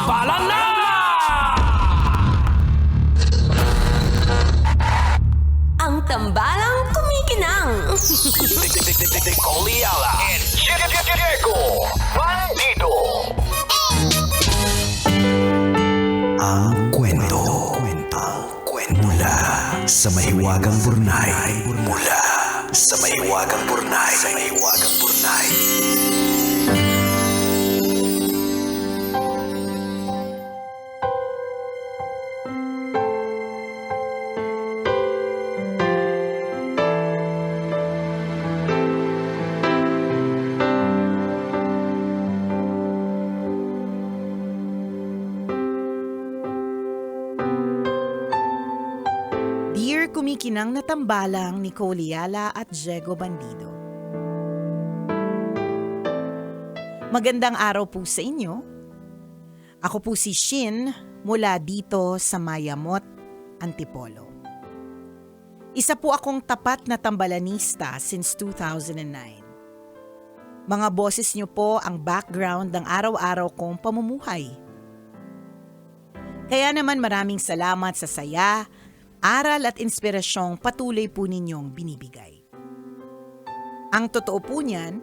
Tambalan na! Ang tambalang kumikinang. Nicole Ayala and Diego Bandido. Ang kwento. Mula sa mahiwagang Burnay. Mula sa mahiwagang Burnay. Dear kumikinang na tambalang Nicole Ayala at Diego Bandido. Magandang araw po sa inyo. Ako po si Shin mula dito sa Mayamot, Antipolo. Isa po akong tapat na tambalanista since 2009. Mga boses niyo po ang background ng araw-araw kong pamumuhay. Kaya naman maraming salamat sa saya, aral at inspirasyong patuloy po ninyong binibigay. Ang totoo po niyan,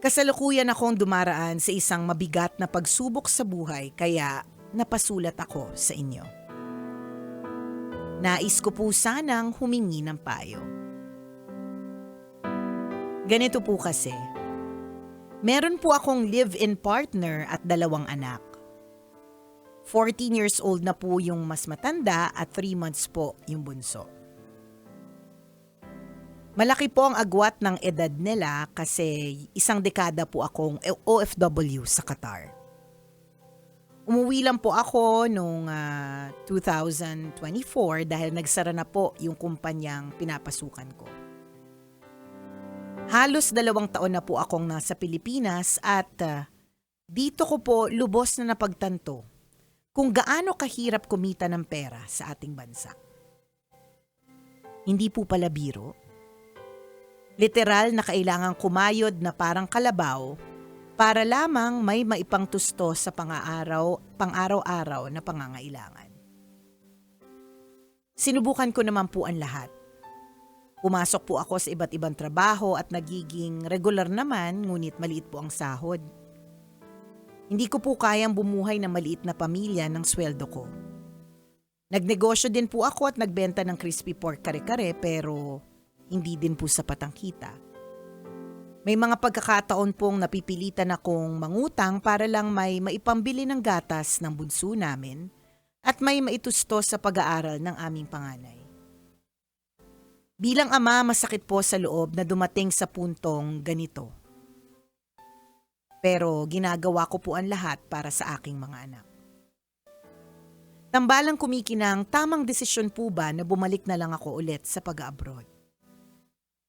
kasalukuyan akong dumaraan sa isang mabigat na pagsubok sa buhay kaya napasulat ako sa inyo. Nais ko po sanang humingi ng payo. Ganito po kasi, meron po akong live-in partner at 2 anak. 14 years old na po yung mas matanda at 3 months po yung bunso. Malaki po ang agwat ng edad nila kasi 1 dekada po akong OFW sa Qatar. Umuwi lang po ako noong 2024 dahil nagsara na po yung kumpanyang pinapasukan ko. Halos 2 taon na po akong nasa Pilipinas at dito ko po lubos na napagtanto kung gaano kahirap kumita ng pera sa ating bansa. Hindi po pala biro. Literal na kailangang kumayod na parang kalabaw para lamang may maipangtusto sa pang-araw-araw na pangangailangan. Sinubukan ko naman po ang lahat. Pumasok po ako sa iba't ibang trabaho at nagiging regular naman ngunit maliit po ang sahod. Hindi ko po kayang bumuhay na maliit na pamilya ng sweldo ko. Nagnegosyo din po ako at nagbenta ng crispy pork kare-kare pero hindi din po sapat ang kita. May mga pagkakataon pong napipilitan akong mangutang para lang may maipambili ng gatas ng bunso namin at may maitusto sa pag-aaral ng aming panganay. Bilang ama, masakit po sa loob na dumating sa puntong ganito. Pero ginagawa ko po ang lahat para sa aking mga anak. Tambalang kumikinang, tamang desisyon po ba na bumalik na lang ako ulit sa pag-abroad?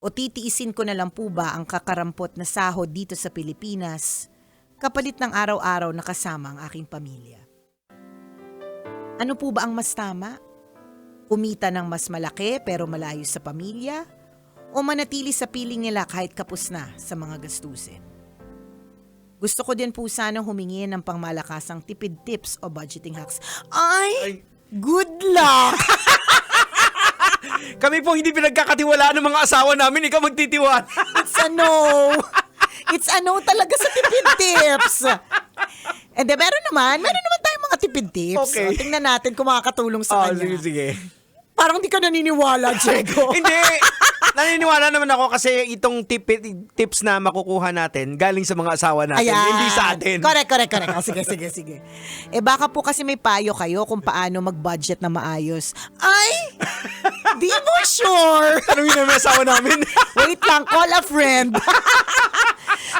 O titiisin ko na lang po ba ang kakarampot na sahod dito sa Pilipinas kapalit ng araw-araw na kasama ang aking pamilya? Ano po ba ang mas tama? Kumita ng mas malaki pero malayo sa pamilya? O manatili sa piling nila kahit kapos na sa mga gastusin? Gusto ko din po sana humingi ng pangmalakasang tipid tips o budgeting hacks. Ay! Good luck! Kami po hindi pinagkakatiwalaan ng mga asawa namin, ikaw magtitiwala. It's a no talaga sa tipid tips. And then, meron naman tayong mga tipid tips. Okay. O, tingnan natin kung makakatulong sa kanya. Sige. Parang di ka naniniwala, Diego. Hindi. Naniniwala naman ako kasi itong tips na makukuha natin galing sa mga asawa natin, Ayan. hindi sa atin. Correct. Oh, sige. Baka po kasi may payo kayo kung paano mag-budget na maayos. Ay! Di mo sure! Tanungin namin ang asawa namin. Wait lang, call a friend.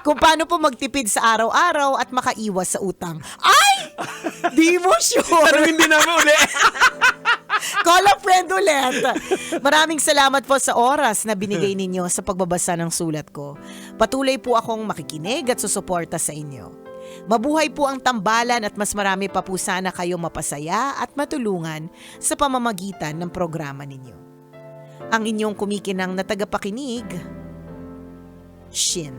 Kung paano po magtipid sa araw-araw at makaiwas sa utang. Ay! Di mo sure! Tanungin din namin uli. Call a friend ulit. Maraming salamat po sa oras na binigay ninyo sa pagbabasa ng sulat ko. Patuloy po akong makikinig at susuporta sa inyo. Mabuhay po ang tambalan at mas marami pa po sana kayo mapasaya at matulungan sa pamamagitan ng programa ninyo. Ang inyong kumikinang na tagapakinig, Shin.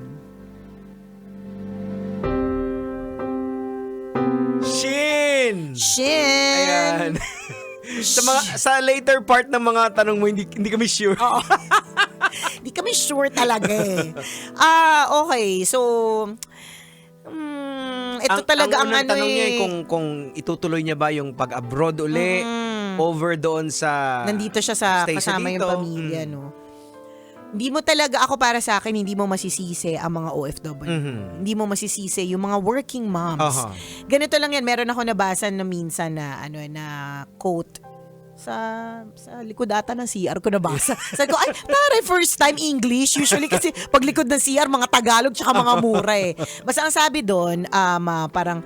Shin! Shin! Ayan. sa later part ng mga tanong mo, hindi kami sure. Hindi kami sure talaga eh. Okay. So, ito talaga ang unang ano tanong niya eh. kung itutuloy niya ba yung pag-abroad uli, over doon sa... Nandito siya sa stay siya kasama yung dito. pamilya, no? Hindi mo talaga, ako para sa akin, hindi mo masisisi ang mga OFW. Hindi mo masisisi yung mga working moms. Aha. Ganito lang yan. Meron ako nabasa na minsan na, na quote sa likod ata ng CR ko nabasa. Sabi ko, ay, tara, first time English. Usually kasi pag likod ng CR, mga Tagalog tsaka mga mura eh. Basta ang sabi doon, parang,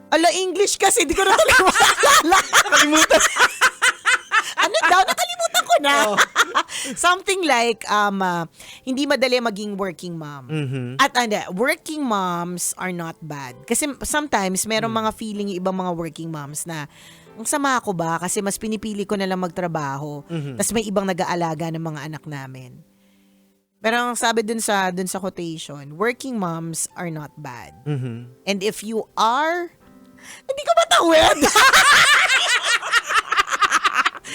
ala, English kasi, di ko na talaga maalala. Nakalimutan. Ano daw? Nakalimutan ko na. Something like, hindi madali maging working mom. At working moms are not bad. Kasi sometimes, merong mga feeling yung ibang mga working moms na, ang sama ko ba? Kasi mas pinipili ko na lang magtrabaho. Tapos may ibang nag-aalaga ng mga anak namin. Pero ang sabi dun sa quotation, working moms are not bad. And if you are, hindi ko matawid.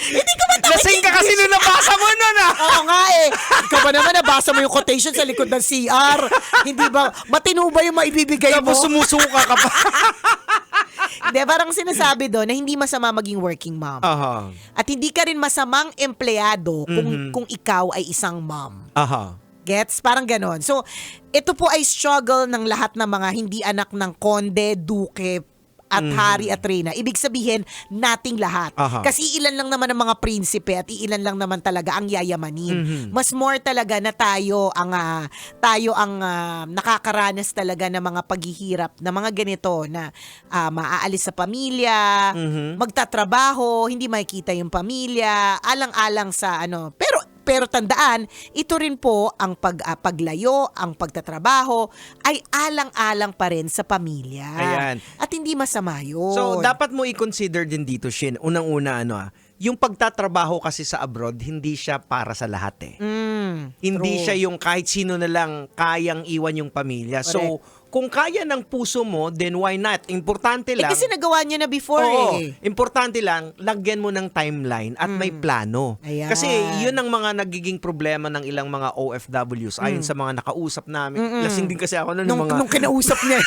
Hindi ko matawid. Lasing ka kasi nung nabasa mo nun Oo nga eh. Ikaw ba naman nabasa mo yung quotation sa likod ng CR? Hindi ba? Matino ba yung maibibigay mo? Tapos sumusuka ka pa. Hindi, parang sinasabi doon na hindi masama maging working mom. Aha. At hindi ka rin masamang empleyado kung ikaw ay isang mom. Aha. Gets? Parang ganon. So, ito po ay struggle ng lahat ng mga hindi anak ng konde, duke, at hari at reyna. Ibig sabihin, nating lahat. Aha. Kasi ilan lang naman ang mga prinsipe at ilan lang naman talaga ang yayamanin. Mas more talaga na tayo ang nakakaranas talaga ng mga paghihirap na mga ganito na maaalis sa pamilya, magtatrabaho, hindi makikita yung pamilya, alang-alang sa pero tandaan, ito rin po ang paglayo, ang pagtatrabaho ay alang-alang pa rin sa pamilya. Ayan. At hindi masama yun. So, dapat mo i-consider din dito, Shin, unang-una, yung pagtatrabaho kasi sa abroad, hindi siya para sa lahat eh. Hindi true. siya yung kahit sino na lang kayang iwan yung pamilya. So, kung kaya ng puso mo, then why not? Importante lang. kasi nagawa niya na before Oo, eh. importante lang, lagyan mo ng timeline at may plano. Ayan. Kasi yun ang mga nagiging problema ng ilang mga OFWs. Ayon sa mga nakausap namin. Lasing din kasi ako Nung kinausap niya.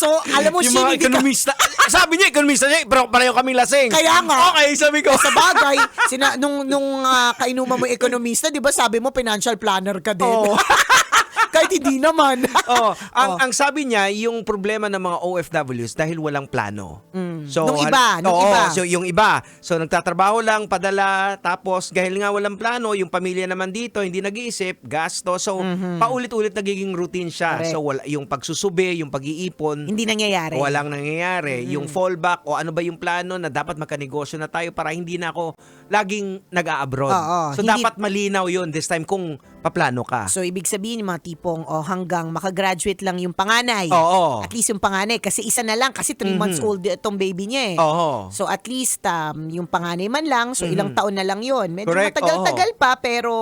So, alam mo, yung mga ekonomista. Sabi niya, ekonomista niya, pero pareho kaming lasing. Kaya nga. Okay, sabi ko. Sa bagay, nung kainuman mo ekonomista, di ba sabi mo financial planner ka din? Oo. Kahit hindi naman. Ang sabi niya, yung problema ng mga OFWs dahil walang plano. So, Nung iba. So, yung iba. So, nagtatrabaho lang, padala, tapos dahil nga walang plano, yung pamilya naman dito, hindi nag-iisip, gasto. So, paulit-ulit nagiging routine siya. Correct. So, yung pagsusubi, yung pag-iipon, Hindi nangyayari. walang nangyayari. Yung fallback, o ano ba yung plano na dapat magkanegosyo na tayo para hindi na ako laging nag-a-abroad. Oo, So, hindi- dapat malinaw yun this time kung paplano ka. So, ibig sabihin, yung mga tipong hanggang makagraduate lang yung panganay. Oo. At least yung panganay, kasi isa na lang, kasi 3 months old itong baby niya eh. Oo. So, at least yung panganay man lang, so ilang taon na lang yun. Medyo Correct, matagal-tagal pa, pero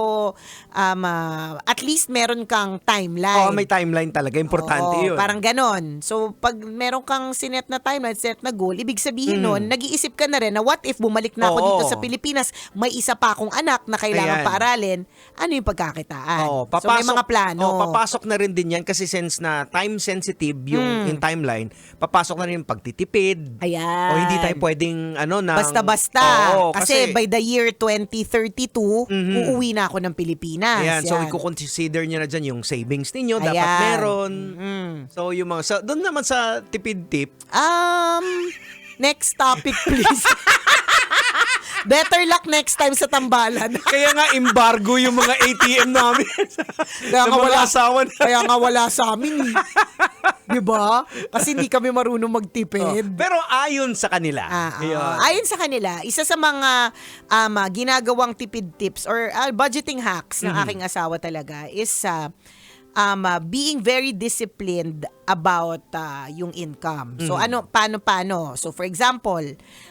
at least meron kang timeline. Oo, may timeline talaga. Importante Oo, yun. parang ganon. So, pag meron kang sinet na timeline, sinet na goal, ibig sabihin nun, nag-iisip ka na rin na what if bumalik na ako Oo. dito sa Pilipinas, may isa pa akong anak na kailangan Ayan. paaralin, ano yung pagkakitaan? Oo, so, may mga plano. papasok na rin din yan kasi since na time sensitive yung timeline, papasok na rin yung pagtitipid. Ayan. O hindi tayo pwedeng Basta-basta. Oo, kasi by the year 2032, uuwi na ako ng Pilipinas. Ayan, so Yan. i-consider nyo na dyan yung savings ninyo, dapat Ayan. meron. So yung mga, doon naman sa tipid tip, Next topic, please. Better luck next time sa tambalan. kaya nga embargo yung mga ATM namin. Kaya Ng nga mga wala asawa na. Kaya nga wala sa amin. Diba? Kasi hindi kami marunong magtipid. Pero ayon sa kanila. Yun. Ayon sa kanila, isa sa mga ginagawang tipid tips or budgeting hacks ng aking asawa talaga is being very disciplined about yung income. So paano? So for example,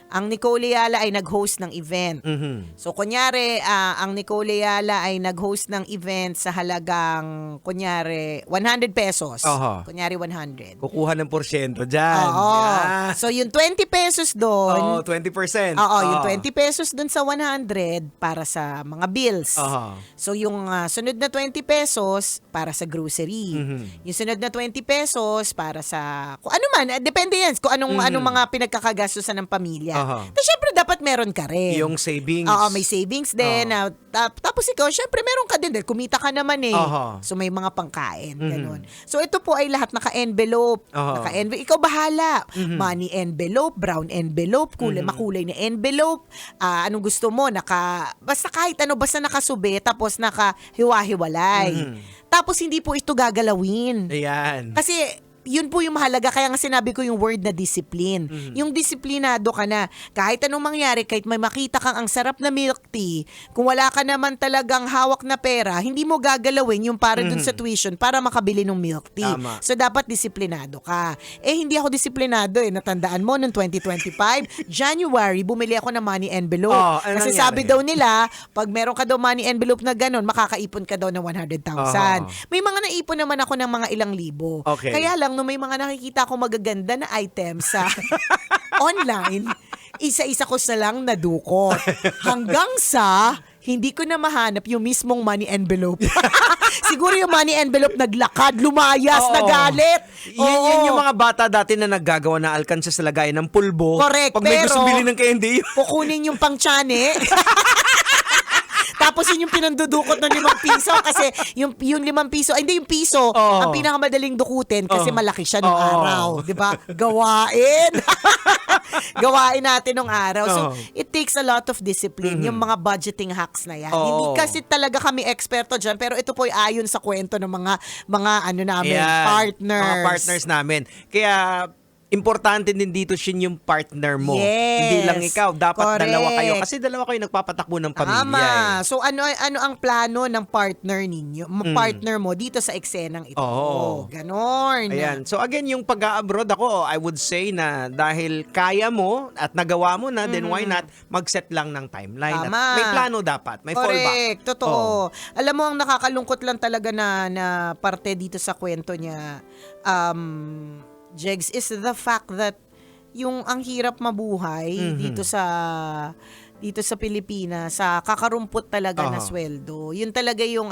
ang Nicole Ayala ay nag-host ng event. So kunyari, ang Nicole Ayala ay nag-host ng event sa halagang kunyari 100 pesos. Aha. Kunyari 100. Kukuha ng porsyento dyan. Oo. Yeah. So yung 20 pesos doon, 20%. Oo, yung 20 pesos dun sa 100 para sa mga bills. Aha. So yung sunod na 20 pesos para sa grocery. Yung sunod na 20 pesos para sa kung ano man, depende yan kung anong mga pinagkakagastusan ng pamilya. Aha. Tapos syempre dapat meron ka rin. Yung savings. Oo, may savings din. Tapos ikaw, syempre meron ka din. Kumita ka naman eh. Aha. So may mga pangkain. Ganun. So ito po ay lahat naka-envelope. Aha. Naka-envelope. Ikaw bahala. Money envelope, brown envelope, makulay na envelope. Anong gusto mo? Basta kahit ano, basta nakasubi, tapos nakahiwa-hiwalay. Tapos hindi po ito gagalawin. Ayan. Kasi yun po yung mahalaga. Kaya nga sinabi ko yung word na discipline. Yung disiplinado ka na. Kahit anong mangyari, kahit may makita kang ang sarap na milk tea, kung wala ka naman talagang hawak na pera, hindi mo gagalawin yung para dun sa tuition para makabili ng milk tea. Tama. So, dapat disiplinado ka. Hindi ako disiplinado eh. Natandaan mo, noong 2025, January, bumili ako ng money envelope. Ano Kasi nangyari? sabi daw nila, pag meron ka daw money envelope na ganun, makakaipon ka daw ng 100,000. May mga naipon naman ako ng mga ilang libo. Okay. Kaya lang, no, may mga nakikita ko magaganda na items sa online, isa-isa ko na lang nadukot. Hanggang sa hindi ko na mahanap yung mismong money envelope. Siguro yung money envelope naglakad, lumayas, Oo. nagalit. Yan yung mga bata dati na naggagawa na alkansa sa lagayan ng pulbo. Correct, Pag may pero- gusto bili ng candy. Kukunin yung pangtsane. Tapos yun yung pinandudukot ng 5 piso kasi yung 5 piso, ay hindi yung piso, Oo. ang pinakamadaling dukutin kasi malaki siya nung Oo. araw. Di ba? Gawain. Gawain natin nung araw. So, Oo. it takes a lot of discipline, yung mga budgeting hacks na yan. Oo. Hindi kasi talaga kami eksperto dyan, pero ito po ay ayon sa kwento ng mga ano namin, Ayan. partners. Mga partners namin. Kaya, importante din dito yung partner mo. Yes. Hindi lang ikaw. Dapat Correct. dalawa kayo. Kasi dalawa kayo nagpapatakbo ng pamilya. Tama. Eh. So ano ang plano ng partner ninyo? Partner mo dito sa eksenang ito. Oo. Ganon. Ayan. So again, yung pag-abroad ako, I would say na dahil kaya mo at nagawa mo na, then why not mag-set lang ng timeline. At Tama. may plano dapat. May fallback. Correct. Totoo. Alam mo, ang nakakalungkot lang talaga na parte dito sa kwento niya, Jegs, is the fact that yung ang hirap mabuhay dito sa Pilipinas, sa kakarumpot talaga na Aha. sweldo. Yun talaga yung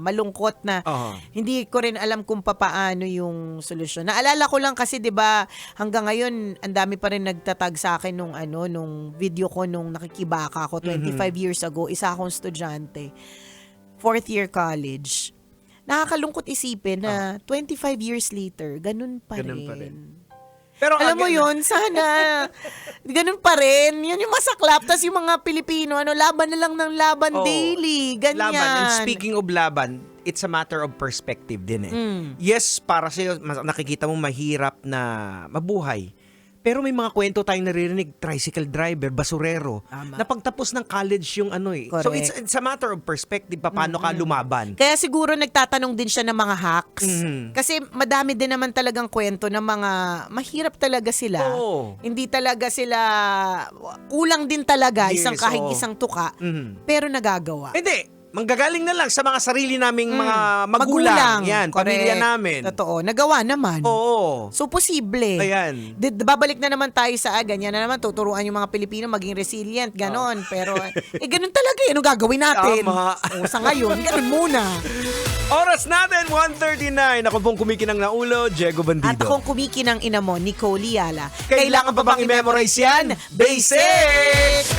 malungkot na Aha. hindi ko rin alam kung papaano yung solusyon. Naalala ko lang kasi 'di ba hanggang ngayon ang dami pa rin nagtatag sa akin nung video ko nung nakikibaka ako 25 years ago, isa akong estudyante. 4th year college. Nakakalungkot isipin na 25 years later, ganun pa Ganun rin. pa rin. Pero Alam mo again, yun, sana ganun pa rin. Yan yung masaklap. Tapos yung mga Pilipino, laban na lang ng laban Oo. daily. Ganyan. Laban. And speaking of laban, it's a matter of perspective din eh. Yes, para sa'yo, nakikita mo mahirap na mabuhay. Pero may mga kwento tayong naririnig, tricycle driver, basurero, Tama. na pagtapos ng college yung ano eh. So Correct. it's a matter of perspective, paano ka lumaban. Kaya siguro nagtatanong din siya ng mga hacks. Mhm. Kasi madami din naman talagang kwento ng mga mahirap talaga sila. Oo. Hindi talaga sila, kulang din talaga, Yes, kahit oo. isang tuka, Mhm. pero nagagawa. Hindi, manggagaling na lang sa mga sarili naming mga magulang. Yan, Correct. pamilya namin. Totoo. Nagawa naman. Oo. So, posible. Ayan. Babalik na naman tayo sa ganyan na naman, tuturuan yung mga Pilipino maging resilient, ganon. Pero, ganon talaga eh. Ano gagawin natin? Tama. O, sa ngayon, ganon muna. Oras natin, 1:39. Ako pong kumikinang na ulo, Diego Bandido. At akong kumikinang ina mo, Nicole Ayala. Kailangan pa bang i-memorize yan? Basic!